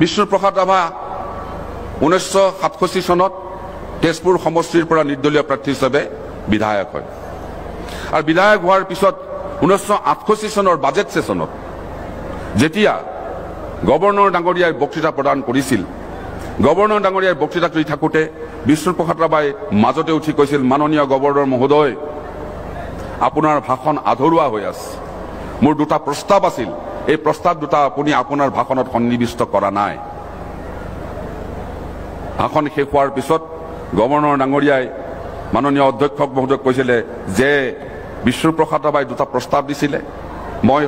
বিষ্ণুপ্ৰসাদ ৰাভা 1967 চনত তেজপুৰ সমষ্টিৰ পৰা নিৰ্দলীয় প্ৰাৰ্থী হিচাপে বিধায়ক হয় আৰু বিধায়ক হোৱাৰ পিছত 1968 চনৰ বাজেট সেশনত যেতিয়া গভৰ্ণৰ ডাঙৰীয়াই বক্তৃতা প্ৰদান কৰিছিল গভৰ্ণৰ ডাঙৰীয়াই বক্তৃতা কৰি থাকোঁতে বিষ্ণুপ্ৰসাদ ৰাভাই মাজতে উঠি কৈছিল মাননীয় গভৰ্ণৰ মহোদয় আপোনাৰ ভাষণ আধৰুৱা হৈ আছে মোৰ দুটা প্ৰস্তাৱ আছিল এই প্ৰস্তাৱ দুটা আপুনি আপোনাৰ ভাষণত সন্নিবিষ্ট কৰা নাই ভাষণ শেষ হোৱাৰ পিছত গভৰ্ণৰ ডাঙৰীয়াই মাননীয় অধ্যক্ষক মহোদয়ক কৈছিলে যে বিষ্ণুপ্ৰসাদ ৰাভাই দুটা প্ৰস্তাৱ দিছিলে মই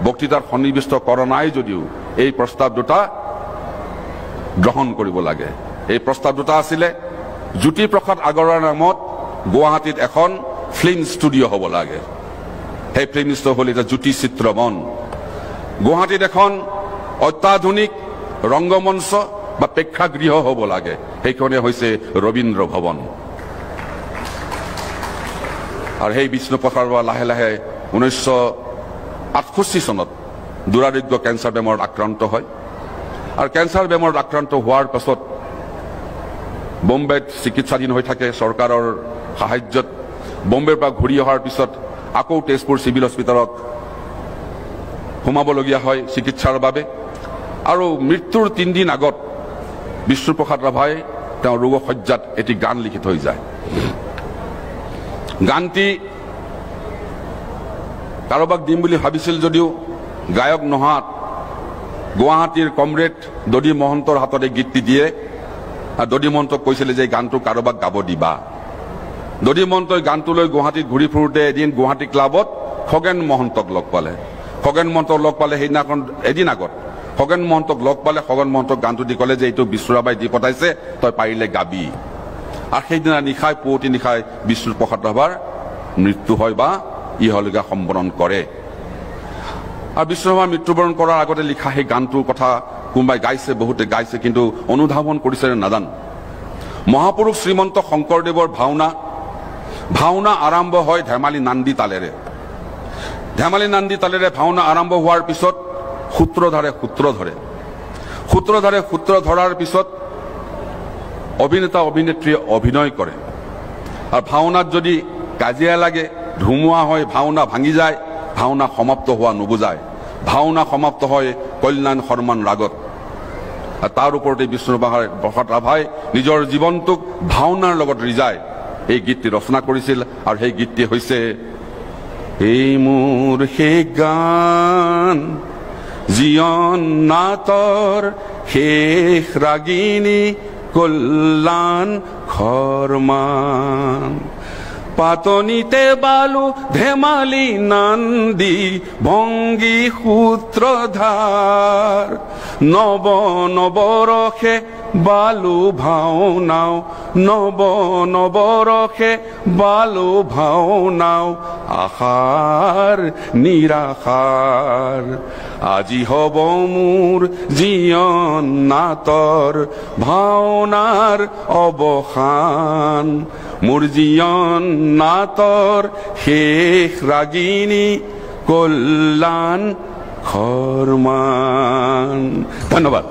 বক্তৃতাত সন্নিবিষ্ট কৰা নাই যদিও এই প্ৰস্তাৱ দুটা গ্ৰহণ কৰিব লাগে এই প্ৰস্তাৱ দুটা আছিলে জ্যোতিপ্ৰসাদ আগৰৱালাৰ নামত গুৱাহাটীত এখন ফিল্ম ষ্টুডিঅ' হ'ব লাগে সেই ফিল্ম ষ্টুডিঅ' হ'ল এটা জ্যোতি চিত্ৰমন গুৱাহাটীত এখন অত্যাধুনিক ৰংগমঞ্চ বা প্ৰেক্ষাগৃহ হ'ব লাগে সেইখনে হৈছে ৰবীন্দ্ৰ ভৱন আৰু সেই বিষ্ণুপ্ৰসাদ ৰাভা লাহে লাহে 1968 চনত দুৰাৰোগ্য কেঞ্চাৰ বেমাৰত আক্ৰান্ত হয় আৰু কেঞ্চাৰ বেমাৰত আক্ৰান্ত হোৱাৰ পাছত বম্বেত চিকিৎসাধীন হৈ থাকে চৰকাৰৰ সাহায্যত বম্বেৰ পৰা ঘূৰি অহাৰ পিছত আকৌ তেজপুৰ চিভিল হস্পিটেলত সোমাবলগীয়া হয় চিকিৎসাৰ বাবে আৰু মৃত্যুৰ 3 দিন আগত বিষ্ণুপ্ৰসাদ ৰাভাই তেওঁৰ ৰোগশয্যাত এটি গান লিখি থৈ যায় গানটি কাৰোবাক দিম বুলি ভাবিছিল যদিও গায়ক নোহোৱাত গুৱাহাটীৰ কমৰেড দদী মহন্তৰ হাতত এই গীতটি দিয়ে আৰু দদী মহন্তক কৈছিলে যে গানটো কাৰোবাক গাব দিবা দদী মহন্তই গানটো লৈ গুৱাহাটীত ঘূৰি ফুৰোঁতে এদিন গুৱাহাটী ক্লাবত খগেন মহন্তক লগ পালে খগেন মহন্তক লগ পালে সেইদিনাখন এদিন আগত খগেন মহন্তক লগ পালে খগেন মহন্তক গানটো দি ক'লে যে এইটো বিষ্ণু ৰাভাই দি পঠাইছে তই পাৰিলে গাবি আৰু সেইদিনা নিশাই পুৱতি নিশাই বিষ্ণুপ্ৰসাদ ৰাভাৰ মৃত্যু হয় বা ইহলীলা সম্বৰণ কৰে আৰু বিষ্ণু ৰাভাৰ মৃত্যুবৰণ কৰাৰ আগতে লিখা সেই গানটোৰ কথা কোনোবাই গাইছে বহুতে গাইছে কিন্তু অনুধাৱন কৰিছে নাজানো মহাপুৰুষ শ্ৰীমন্ত শংকৰদেৱৰ ভাওনা আৰম্ভ হয় ধেমালি নান্দি তালেৰে ভাওনা আৰম্ভ হোৱাৰ পিছত সূত্ৰধাৰে সূত্ৰ ধৰাৰ পিছত অভিনেতা অভিনেত্ৰীয়ে অভিনয় কৰে আৰু ভাওনাত যদি কাজিয়া লাগে ধুমুহা হয় ভাওনা ভাঙি যায় ভাওনা সমাপ্ত হোৱা নুবুজায় ভাওনা সমাপ্ত হয় কল্যাণ শৰ্মান ৰাগত আৰু তাৰ ওপৰতে বিষ্ণুপ্ৰসাদ ৰাভাই নিজৰ জীৱনটোক ভাওনাৰ লগত ৰিজাই এই গীতটি ৰচনা কৰিছিল আৰু সেই গীতটি হৈছে এই মোৰ সেই গান জীৱন নাটৰ শেষ ৰাগিনী কল্যাণ শৰ্মান পাতনিতে বালু ধেমালি নান্দি ভংগী সূত্ৰধাৰ নৱৰসে বালু ভাওনাও নৱৰসে বালু ভাওনাও আশাৰ নিৰাশাৰ আজি হ'ব মোৰ জীৱন নাটৰ ভাওনাৰ অৱসান মোৰ জীৱন নাটৰ শেষ ৰাগিনী কল্যাণ শৰ্মান ধন্যবাদ।